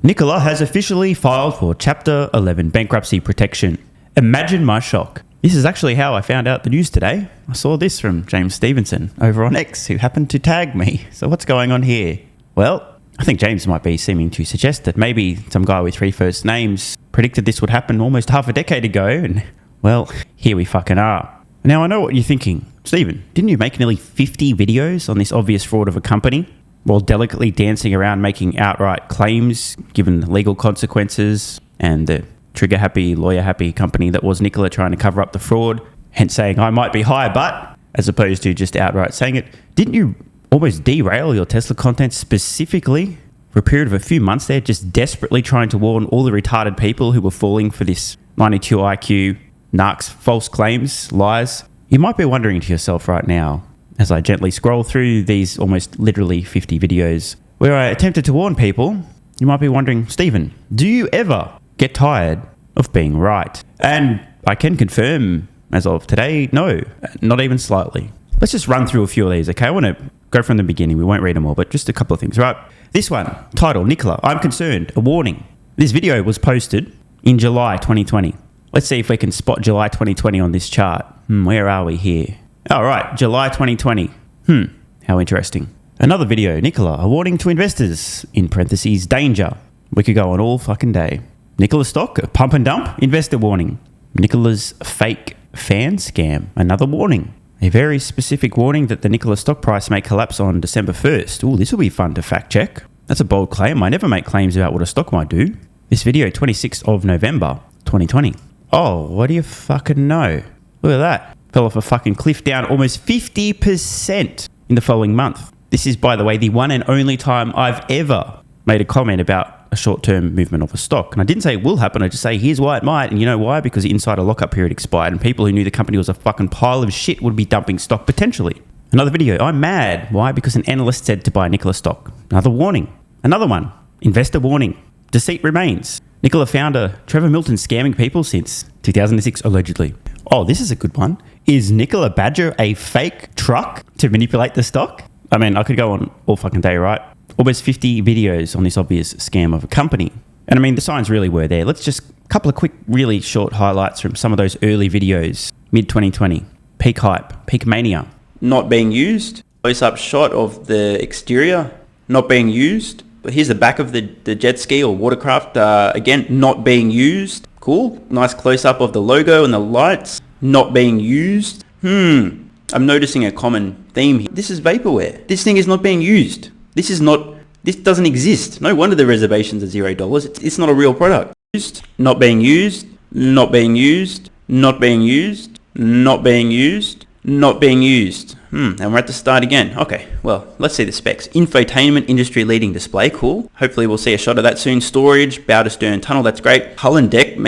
Nikola has officially filed for Chapter 11 bankruptcy protection. Imagine my shock. This is actually how I found out the news today. I saw this from James Stevenson over on X, who happened to tag me. So what's going on here? Well, I think James might be seeming to suggest that maybe some guy with 3 first names predicted this would happen almost half a decade ago, and, well, here we fucking are. Now, I know what you're thinking. Stephen, didn't you make nearly 50 videos on this obvious fraud of a company, while delicately dancing around making outright claims, given the legal consequences, and the trigger-happy, lawyer-happy company that was Nikola trying to cover up the fraud, hence saying, I might be high, but, as opposed to just outright saying it? Didn't you almost derail your Tesla content specifically for a period of a few months there, just desperately trying to warn all the retarded people who were falling for this 92 IQ narcs false claims, lies? You might be wondering to yourself right now, as I gently scroll through these almost literally 50 videos where I attempted to warn people, you might be wondering, Stephen, do you ever get tired of being right? And I can confirm, as of today, no, not even slightly. Let's just run through a few of these, okay? I want to go from the beginning. We won't read them all, but just a couple of things, right? This one, title, Nikola, I'm concerned, a warning. This video was posted in July 2020. Let's see if we can spot July 2020 on this chart. Where are we here? All right, July 2020. How interesting. Another video, Nikola, a warning to investors, in parentheses, danger. We could go on all fucking day. Nikola stock, a pump and dump, investor warning. Nikola's fake fan scam, another warning. A very specific warning that the Nikola stock price may collapse on December 1st. Ooh, this will be fun to fact check. That's a bold claim. I never make claims about what a stock might do. This video, 26th of November, 2020. Oh, what do you fucking know? Look at that. Fell off a fucking cliff down almost 50% in the following month. This is, by the way, the one and only time I've ever made a comment about a short-term movement of a stock. And I didn't say it will happen. I just say, here's why it might. And you know why? Because the insider lockup period expired and people who knew the company was a fucking pile of shit would be dumping stock potentially. Another video. I'm mad. Why? Because an analyst said to buy Nikola stock. Another warning. Another one. Investor warning. Deceit remains. Nikola founder Trevor Milton scamming people since 2006, allegedly. Oh, this is a good one. Is Nikola Badger a fake truck to manipulate the stock? I mean, I could go on all fucking day, right? Almost 50 videos on this obvious scam of a company. And I mean, the signs really were there. Let's just, a couple of quick, really short highlights from some of those early videos. Mid-2020. Peak hype. Peak mania. Not being used. Close-up shot of the exterior. Not being used. But here's the back of the jet ski or watercraft. Again, not being used. Cool. Nice close-up of the logo and the lights. Not being used. I'm noticing a common theme here. This is vaporware. This thing is not being used. This doesn't exist. No wonder the reservations are $0. It's not a real product. Not being used. Not being used. Not being used. Not being used. Not being used. And we're at the start again. Okay, well, let's see the specs. Infotainment industry leading display, cool. Hopefully we'll see a shot of that soon. Storage, bow to stern tunnel, that's great. Hull and deck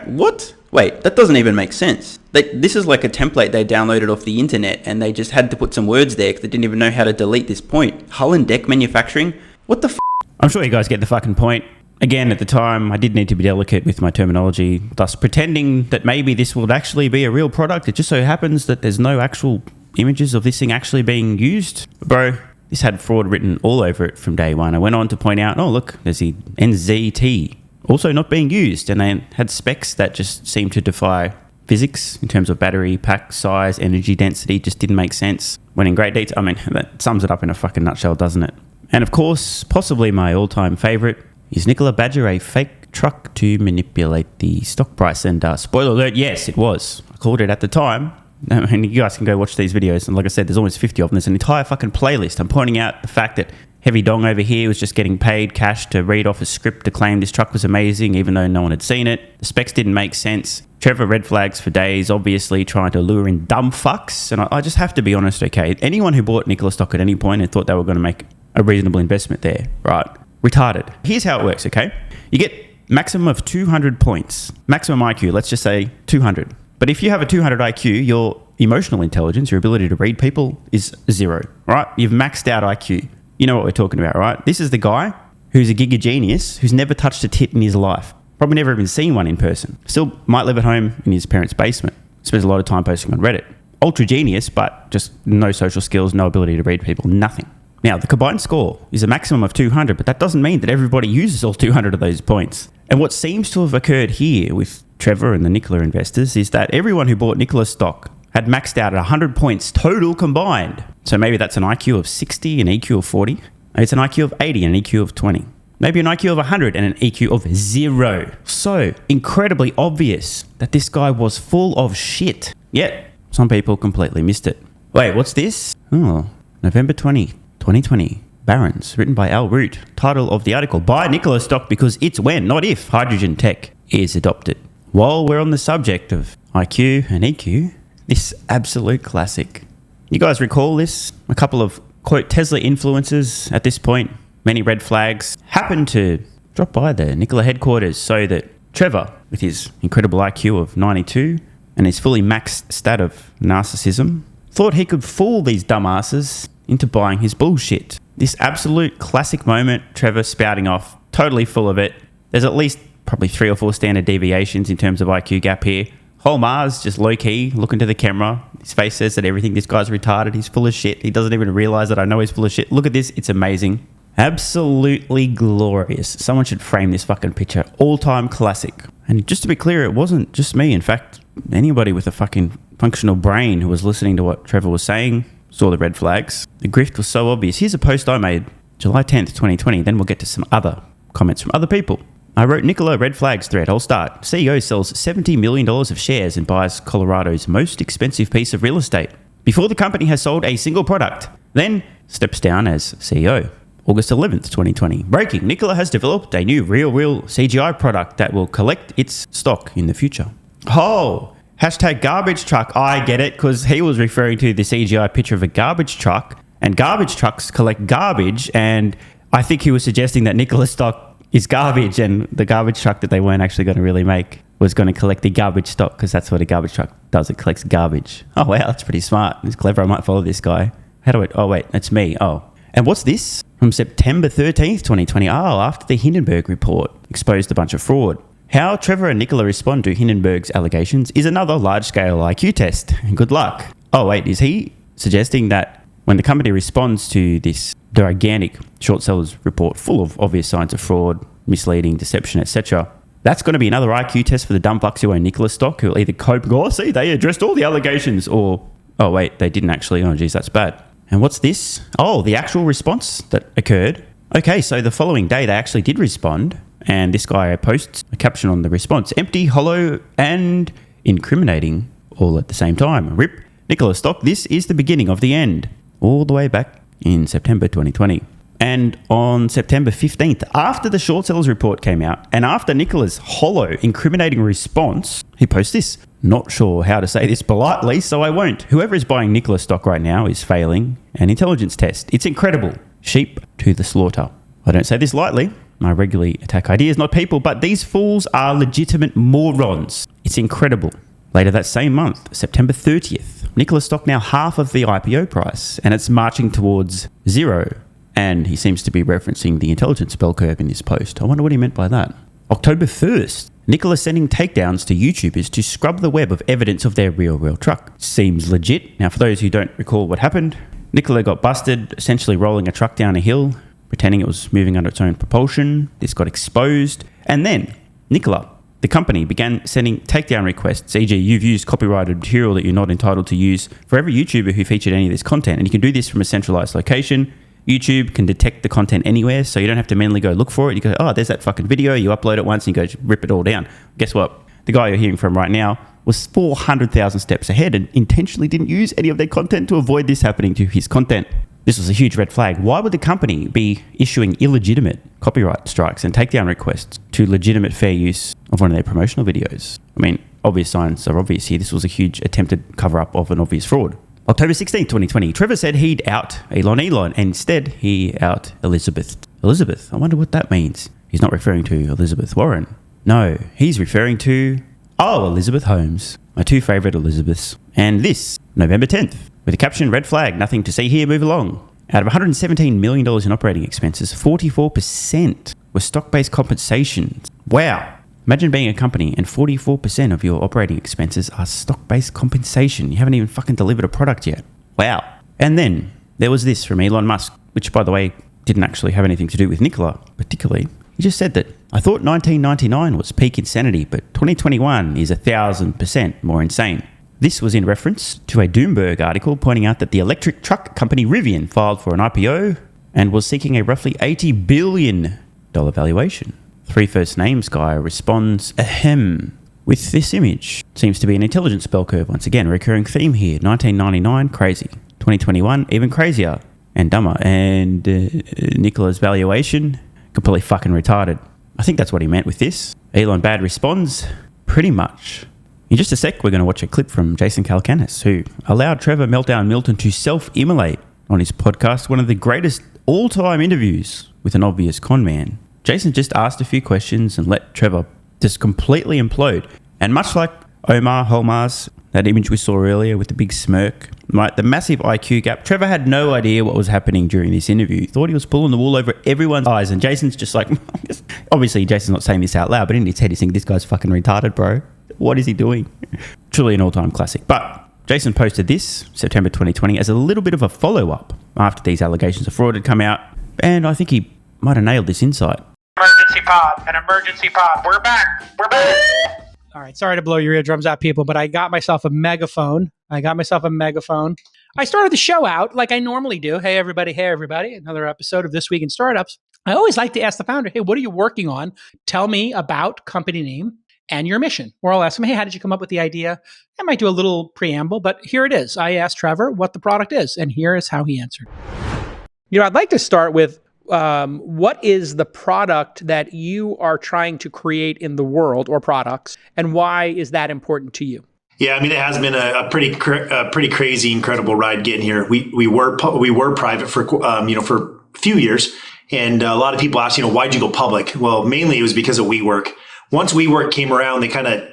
what? Wait, that doesn't even make sense. This is like a template they downloaded off the internet and they just had to put some words there because they didn't even know how to delete this point. Hull and deck manufacturing? What the f***? I'm sure you guys get the fucking point. Again, at the time, I did need to be delicate with my terminology, thus pretending that maybe this would actually be a real product. It just so happens that there's no actual images of this thing actually being used. But bro, this had fraud written all over it from day one. I went on to point out, oh look, there's the NZT also not being used. And they had specs that just seemed to defy physics in terms of battery pack size, energy density, just didn't make sense. Went in great detail. I mean, that sums it up in a fucking nutshell, doesn't it? And of course, possibly my all-time favorite, is Nikola Badger a fake truck to manipulate the stock price? And spoiler alert, yes, it was. I called it at the time. I mean, you guys can go watch these videos. And like I said, there's almost 50 of them. There's an entire fucking playlist. I'm pointing out the fact that Heavy Dong over here was just getting paid cash to read off a script to claim this truck was amazing, even though no one had seen it. The specs didn't make sense. Trevor red flags for days, obviously trying to lure in dumb fucks. And I just have to be honest, okay? Anyone who bought Nikola stock at any point and thought they were going to make a reasonable investment there, right? Retarded. Here's how it works, okay? You get maximum of 200 points. Maximum IQ, let's just say 200. But if you have a 200 IQ, your emotional intelligence, your ability to read people is 0, right? You've maxed out IQ. You know what we're talking about, right? This is the guy who's a giga genius who's never touched a tit in his life. Probably never even seen one in person. Still might live at home in his parents' basement. Spends a lot of time posting on Reddit. Ultra genius, but just no social skills, no ability to read people, nothing. Now, the combined score is a maximum of 200, but that doesn't mean that everybody uses all 200 of those points. And what seems to have occurred here with Trevor and the Nikola investors is that everyone who bought Nikola stock had maxed out at 100 points total combined. So maybe that's an IQ of 60 and EQ of 40. Maybe it's an IQ of 80 and an EQ of 20. Maybe an IQ of 100 and an EQ of 0. So incredibly obvious that this guy was full of shit. Yet, some people completely missed it. Wait, what's this? Oh, November 20, 2020. Barron's, written by Al Root. Title of the article, Buy Nikola stock because it's when, not if, hydrogen tech is adopted. While we're on the subject of IQ and EQ, this absolute classic. You guys recall this? A couple of, quote, Tesla influencers at this point, many red flags, happened to drop by the Nikola headquarters so that Trevor, with his incredible IQ of 92 and his fully maxed stat of narcissism, thought he could fool these dumbasses into buying his bullshit. This absolute classic moment, Trevor spouting off, totally full of it. There's at least probably 3 or 4 standard deviations in terms of IQ gap here. Whole Mars just low-key, looking to the camera. His face says that everything, this guy's retarded, he's full of shit. He doesn't even realize that I know he's full of shit. Look at this, it's amazing. Absolutely glorious. Someone should frame this fucking picture. All-time classic. And just to be clear, it wasn't just me. In fact, anybody with a fucking functional brain who was listening to what Trevor was saying saw the red flags. The grift was so obvious. Here's a post I made July 10th, 2020. Then we'll get to some other comments from other people. I wrote Nikola red flags thread. I'll start. CEO sells $70 million of shares and buys Colorado's most expensive piece of real estate before the company has sold a single product. Then steps down as CEO. August 11th, 2020. Breaking. Nikola has developed a new real CGI product that will collect its stock in the future. Oh, hashtag garbage truck. I get it, because he was referring to the CGI picture of a garbage truck, and garbage trucks collect garbage, and I think he was suggesting that Nikola stock is garbage, and the garbage truck that they weren't actually going to really make was going to collect the garbage stock, because that's what a garbage truck does. It collects garbage. Oh, wow, that's pretty smart. It's clever. I might follow this guy. How do I... Oh, wait, that's me. Oh. And what's this? From September 13th, 2020. Oh, after the Hindenburg report exposed a bunch of fraud. How Trevor and Nikola respond to Hindenburg's allegations is another large-scale IQ test. Good luck. Oh, wait, is he suggesting that when the company responds to this gigantic short sellers report full of obvious signs of fraud, misleading, deception, etc., that's going to be another IQ test for the dumb fucks who own Nikola stock, who will either cope and go, oh, see, they addressed all the allegations, or, oh, wait, they didn't actually. Oh, geez, that's bad. And what's this? Oh, the actual response that occurred. Okay, so the following day, they actually did respond, and this guy posts a caption on the response. Empty, hollow, and incriminating all at the same time. RIP Nikola stock, this is the beginning of the end. All the way back in September 2020. And on September 15th, after the short sellers report came out, and after Nikola's hollow, incriminating response, he posts this. Not sure how to say this politely, so I won't. Whoever is buying Nikola stock right now is failing an intelligence test. It's incredible. Sheep to the slaughter. I don't say this lightly. I regularly attack ideas, not people, but these fools are legitimate morons. It's incredible. Later that same month, September 30th, Nikola stock now half of the IPO price, and it's marching towards 0. And he seems to be referencing the intelligence bell curve in this post. I wonder what he meant by that. October 1st, Nikola sending takedowns to YouTubers to scrub the web of evidence of their real truck. Seems legit. Now, for those who don't recall what happened, Nikola got busted essentially rolling a truck down a hill, pretending it was moving under its own propulsion. This got exposed. And then Nikola, the company, began sending takedown requests, e.g. you've used copyrighted material that you're not entitled to use, for every YouTuber who featured any of this content. And you can do this from a centralized location. YouTube can detect the content anywhere, so you don't have to manually go look for it. You go, oh, there's that fucking video. You upload it once and you go rip it all down. Guess what? The guy you're hearing from right now was 400,000 steps ahead and intentionally didn't use any of their content to avoid this happening to his content. This was a huge red flag. Why would the company be issuing illegitimate copyright strikes and takedown requests to legitimate fair use of one of their promotional videos? I mean, obvious signs are obvious here. This was a huge attempted cover-up of an obvious fraud. October 16th, 2020, Trevor said he'd out Elon. Instead, he out Elizabeth. I wonder what that means. He's not referring to Elizabeth Warren. No, he's referring to, Elizabeth Holmes. My two favourite Elizabeths. And this, November 10th, with a caption, red flag, nothing to see here, move along. Out of $117 million in operating expenses, 44% were stock-based compensation. Wow. Imagine being a company and 44% of your operating expenses are stock-based compensation. You haven't even fucking delivered a product yet. Wow. And then There was this from Elon Musk, which, by the way, didn't actually have anything to do with Nikola particularly. He just said that, I thought 1999 was peak insanity, but 2021 is 1,000% more insane. This was in reference to a Bloomberg article pointing out that the electric truck company Rivian filed for an IPO and was seeking a roughly $80 billion valuation. Three First Names guy responds, ahem, with this image. Seems to be an intelligence bell curve once again, recurring theme here. 1999, crazy. 2021, even crazier and dumber. And Nikola's valuation, completely fucking retarded. I think that's what he meant with this. Elon Bad responds, pretty much. In just a sec, we're going to watch a clip from Jason Calacanis, who allowed Trevor Meltdown Milton to self-immolate on his podcast, one of the greatest all-time interviews with an obvious con man. Jason just asked a few questions and let Trevor just completely implode. And much like Omar Holmar's, that image we saw earlier with the big smirk, right, the massive IQ gap, Trevor had no idea what was happening during this interview. He thought he was pulling the wool over everyone's eyes, and Jason's just like, obviously Jason's not saying this out loud, but in his head he's thinking, this guy's fucking retarded, bro. What is he doing? Truly an all-time classic. But Jason posted this, September 2020, as a little bit of a follow-up after these allegations of fraud had come out, and I think he might have nailed this insight. Emergency pod, an emergency pod. We're back. All right, sorry to blow your eardrums out, people, but I got myself a megaphone. I started the show out like I normally do. Hey, everybody. Another episode of This Week in Startups. I always like to ask the founder, hey, what are you working on? Tell me about company name and your mission. Or I'll ask them, hey, how did you come up with the idea? I might do a little preamble, but here it is. I asked Trevor what the product is, and here is how he answered. I'd like to start with what is the product that you are trying to create in the world, or products, and why is that important to you? Yeah, I mean, it has been a pretty crazy, incredible ride getting here. We were private for for a few years, and a lot of people ask, why'd you go public? Well, mainly it was because of WeWork. Once WeWork came around,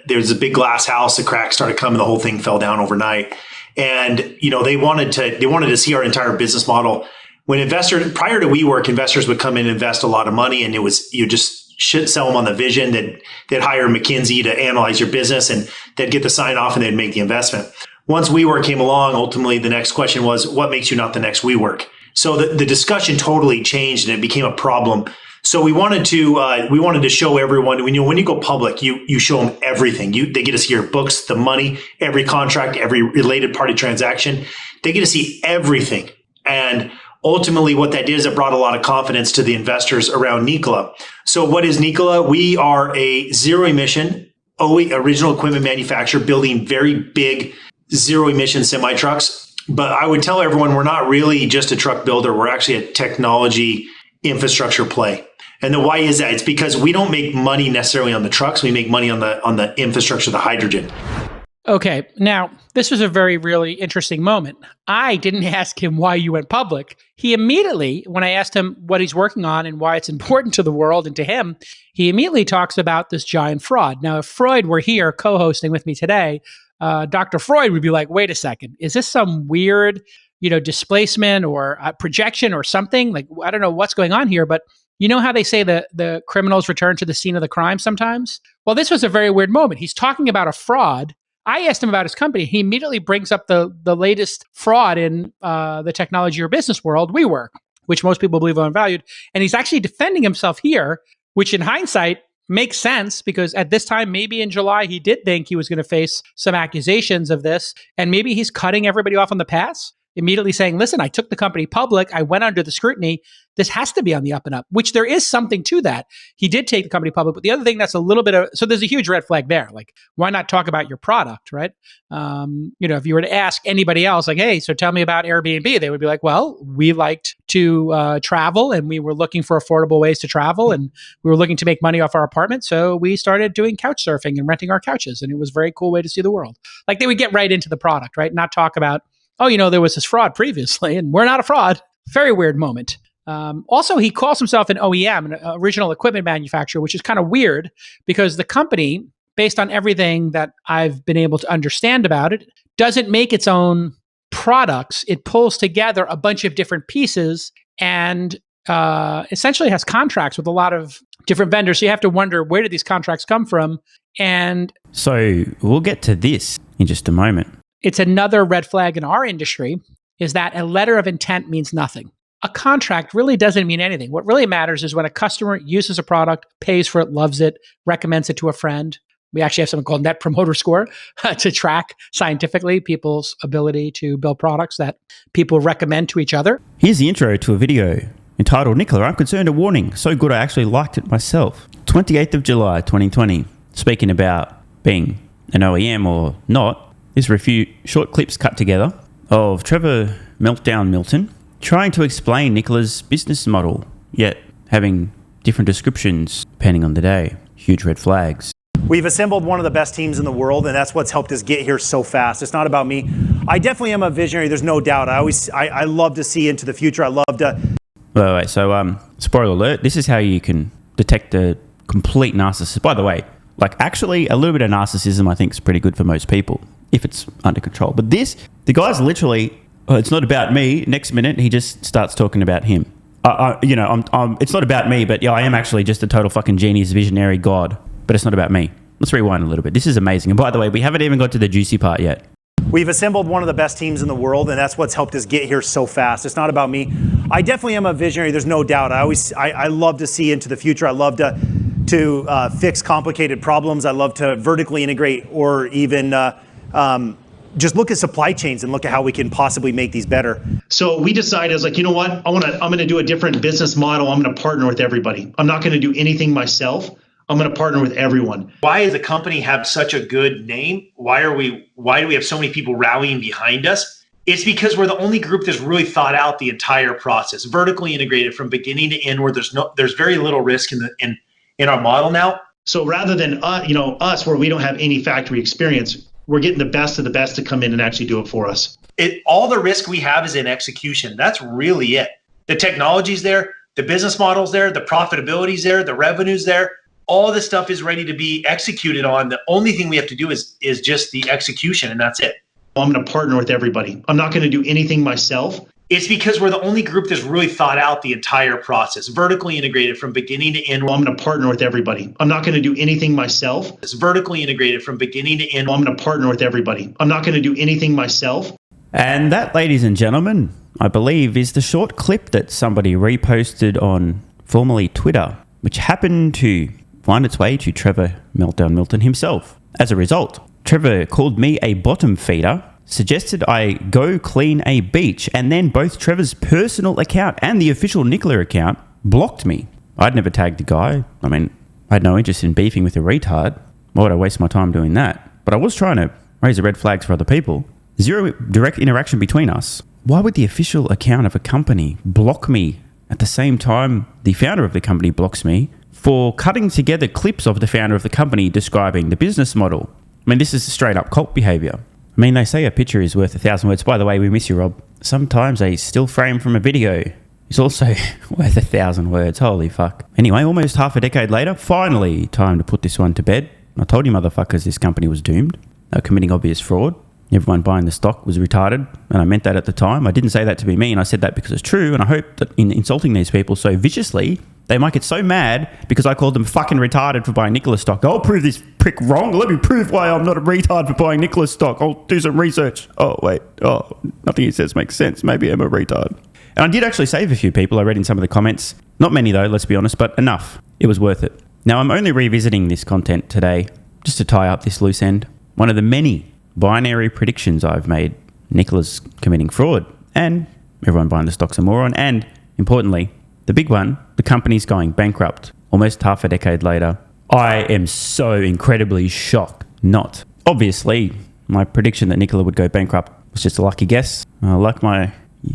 there's a big glass house, the cracks started coming, the whole thing fell down overnight, and they wanted to see our entire business model. When prior to WeWork, investors would come in and invest a lot of money, and you just should sell them on the vision. They'd hire McKinsey to analyze your business, and they'd get the sign off and they'd make the investment. Once WeWork came along, ultimately the next question was, what makes you not the next WeWork? So the discussion totally changed, and it became a problem. So we wanted to show everyone, when you go public, you show them everything. They get to see your books, the money, every contract, every related party transaction. They get to see everything. And ultimately, what that did is it brought a lot of confidence to the investors around Nikola. So what is Nikola? We are a zero-emission original equipment manufacturer building very big zero-emission semi-trucks. But I would tell everyone we're not really just a truck builder. We're actually a technology infrastructure play. And then why is that? It's because we don't make money necessarily on the trucks. We make money on the infrastructure, the hydrogen. Okay. Now, this was a really interesting moment. I didn't ask him why you went public. He immediately, when I asked him what he's working on and why it's important to the world and to him, he immediately talks about this giant fraud. Now, if Freud were here co-hosting with me today, Dr. Freud would be like, wait a second, is this some weird, displacement or projection or something? Like, I don't know what's going on here, but you know how they say the criminals return to the scene of the crime sometimes? Well, this was a very weird moment. He's talking about a fraud. I asked him about his company. He immediately brings up the latest fraud in the technology or business world, WeWork, which most people believe are unvalued. And he's actually defending himself here, which in hindsight makes sense because at this time, maybe in July, he did think he was going to face some accusations of this. And maybe he's cutting everybody off on the pass, immediately saying, listen, I took the company public. I went under the scrutiny. This has to be on the up and up, which there is something to that. He did take the company public. But the other thing that's a little bit of, so there's a huge red flag there. Like, why not talk about your product, right? If you were to ask anybody else, like, hey, so tell me about Airbnb, they would be like, well, we liked to travel and we were looking for affordable ways to travel and we were looking to make money off our apartment. So we started doing couch surfing and renting our couches. And it was a very cool way to see the world. Like, they would get right into the product, right? Not talk about, there was this fraud previously and we're not a fraud. Very weird moment. Also, he calls himself an OEM, an original equipment manufacturer, which is kind of weird because the company, based on everything that I've been able to understand about it, doesn't make its own products. It pulls together a bunch of different pieces and essentially has contracts with a lot of different vendors. So you have to wonder, where did these contracts come from? And so we'll get to this in just a moment. It's another red flag in our industry is that a letter of intent means nothing. A contract really doesn't mean anything. What really matters is when a customer uses a product, pays for it, loves it, recommends it to a friend. We actually have something called Net Promoter Score to track scientifically people's ability to build products that people recommend to each other. Here's the intro to a video entitled, Nikola, I'm concerned, a warning. So good I actually liked it myself. 28th of July, 2020. Speaking about being an OEM or not, these are a few short clips cut together of Trevor Meltdown Milton trying to explain Nikola's business model, yet having different descriptions depending on the day. Huge red flags. We've assembled one of the best teams in the world, and that's what's helped us get here so fast. It's not about me. I definitely am a visionary, there's no doubt. I love to see into the future. I love to... Wait. So, spoiler alert, this is how you can detect a complete narcissist. By the way, like actually a little bit of narcissism I think is pretty good for most people if it's under control. But the guy's literally, it's not about me. Next minute, he just starts talking about him. It's not about me, but yeah, I am actually just a total fucking genius, visionary god. But it's not about me. Let's rewind a little bit. This is amazing. And by the way, we haven't even got to the juicy part yet. We've assembled one of the best teams in the world, and that's what's helped us get here so fast. It's not about me. I definitely am a visionary, there's no doubt. I love to see into the future. I love to fix complicated problems. I love to vertically integrate or even just look at supply chains and look at how we can possibly make these better. So we decided, I was like, you know what? I'm going to do a different business model. I'm going to partner with everybody. I'm not going to do anything myself. I'm going to partner with everyone. Why does the company have such a good name? Why do we have so many people rallying behind us? It's because we're the only group that's really thought out the entire process, vertically integrated from beginning to end, where there's very little risk in our model now. So rather than us, where we don't have any factory experience, we're getting the best of the best to come in and actually do it for us. All the risk we have is in execution. That's really it. The technology's there, the business model's there, the profitability's there, the revenue's there. All this stuff is ready to be executed on. The only thing we have to do is just the execution, and that's it. I'm going to partner with everybody. I'm not going to do anything myself. It's because we're the only group that's really thought out the entire process, vertically integrated from beginning to end. I'm going to partner with everybody. I'm not going to do anything myself. It's vertically integrated from beginning to end. I'm going to partner with everybody. I'm not going to do anything myself. And that, ladies and gentlemen, I believe is the short clip that somebody reposted on formerly Twitter, which happened to find its way to Trevor Meltdown Milton himself. As a result, Trevor called me a bottom feeder, suggested I go clean a beach, and then both Trevor's personal account and the official Nikola account blocked me. I'd never tagged the guy. I mean, I had no interest in beefing with a retard. Why would I waste my time doing that? But I was trying to raise the red flags for other people. Zero direct interaction between us. Why would the official account of a company block me at the same time the founder of the company blocks me for cutting together clips of the founder of the company describing the business model? I mean, this is straight up cult behavior. I mean, they say a picture is worth 1,000 words. By the way, we miss you, Rob. Sometimes a still frame from a video is also worth 1,000 words. Holy fuck. Anyway, almost half a decade later, finally time to put this one to bed. I told you motherfuckers this company was doomed. They were committing obvious fraud. Everyone buying the stock was retarded, and I meant that at the time. I didn't say that to be mean. I said that because it's true, and I hope that in insulting these people so viciously, they might get so mad because I called them fucking retarded for buying Nikola stock. I'll prove this prick wrong. Let me prove why I'm not a retard for buying Nikola stock. I'll do some research. Oh, wait. Oh, nothing he says makes sense. Maybe I'm a retard. And I did actually save a few people. I read in some of the comments. Not many though, let's be honest, but enough. It was worth it. Now, I'm only revisiting this content today just to tie up this loose end. One of the many binary predictions I've made. Nikola's committing fraud, and everyone buying the stock's a moron, and importantly, the big one, the company's going bankrupt almost half a decade later. I am so incredibly shocked not. Obviously, my prediction that Nikola would go bankrupt was just a lucky guess, like my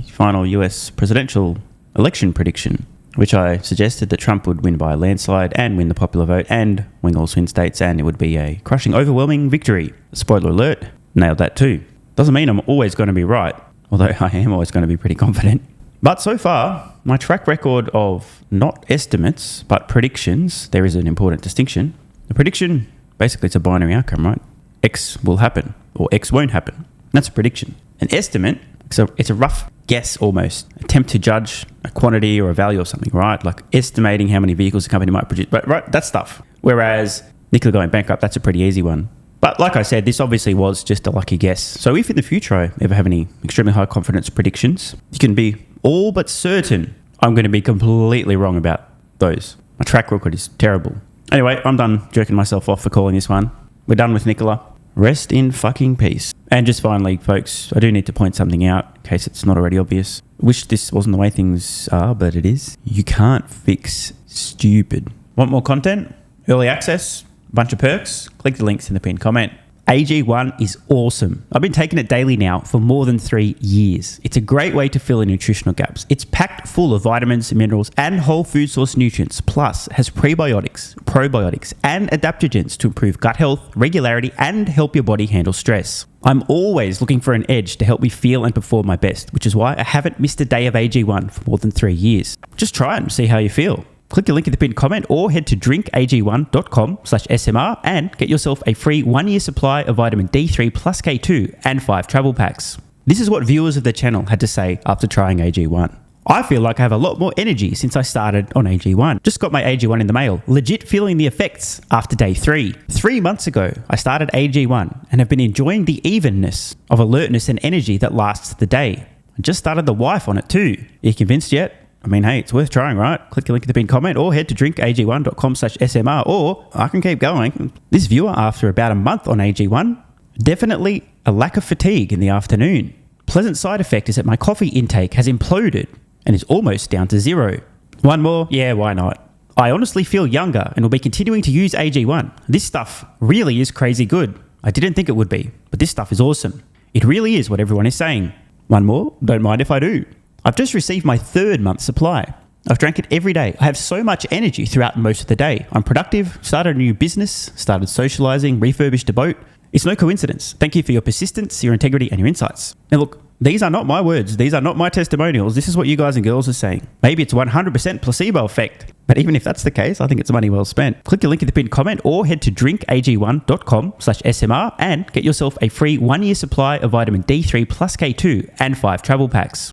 final US presidential election prediction, which I suggested that Trump would win by a landslide and win the popular vote and win all swing states, and it would be a crushing, overwhelming victory. Spoiler alert, nailed that too. Doesn't mean I'm always going to be right, although I am always going to be pretty confident. But so far, my track record of not estimates, but predictions, there is an important distinction. A prediction, basically it's a binary outcome, right? X will happen, or X won't happen. That's a prediction. An estimate, so it's a rough guess almost, attempt to judge a quantity or a value or something, right? Like estimating how many vehicles a company might produce, but right, that stuff. Whereas Nikola going bankrupt, that's a pretty easy one. But like I said, this obviously was just a lucky guess. So if in the future I ever have any extremely high confidence predictions, you can be all but certain I'm going to be completely wrong about those. My track record is terrible. Anyway, I'm done jerking myself off for calling this one. We're done with Nikola. Rest in fucking peace. And just finally, folks, I do need to point something out in case it's not already obvious. Wish this wasn't the way things are, but it is. You can't fix stupid. Want more content? Early access? Bunch of perks? Click the links in the pinned comment. AG1 is awesome. I've been taking it daily now for more than 3 years. It's a great way to fill in nutritional gaps. It's packed full of vitamins, minerals, and whole food source nutrients. Plus, has prebiotics, probiotics, and adaptogens to improve gut health, regularity, and help your body handle stress. I'm always looking for an edge to help me feel and perform my best, which is why I haven't missed a day of AG1 for more than 3 years. Just try it and see how you feel. Click the link in the pinned comment or head to drinkag1.com/SMR and get yourself a free 1-year supply of vitamin D3 plus K2 and 5 travel packs. This is what viewers of the channel had to say after trying AG1. I feel like I have a lot more energy since I started on AG1. Just got my AG1 in the mail. Legit feeling the effects after day 3. 3 months ago, I started AG1 and have been enjoying the evenness of alertness and energy that lasts the day. I just started the wife on it too. Are you convinced yet? I mean, hey, it's worth trying, right? Click the link in the pinned comment or head to drinkag1.com/SMR, or I can keep going. This viewer, after about a month on AG1, definitely a lack of fatigue in the afternoon. Pleasant side effect is that my coffee intake has imploded and is almost down to 0. One more? Yeah, why not? I honestly feel younger and will be continuing to use AG1. This stuff really is crazy good. I didn't think it would be, but this stuff is awesome. It really is what everyone is saying. One more? Don't mind if I do. I've just received my 3rd month supply. I've drank it every day. I have so much energy throughout most of the day. I'm productive, started a new business, started socializing, refurbished a boat. It's no coincidence. Thank you for your persistence, your integrity, and your insights. Now look, these are not my words. These are not my testimonials. This is what you guys and girls are saying. Maybe it's 100% placebo effect. But even if that's the case, I think it's money well spent. Click the link in the pinned comment or head to drinkag1.com/SMR and get yourself a free 1-year supply of vitamin D3 plus K2 and 5 travel packs.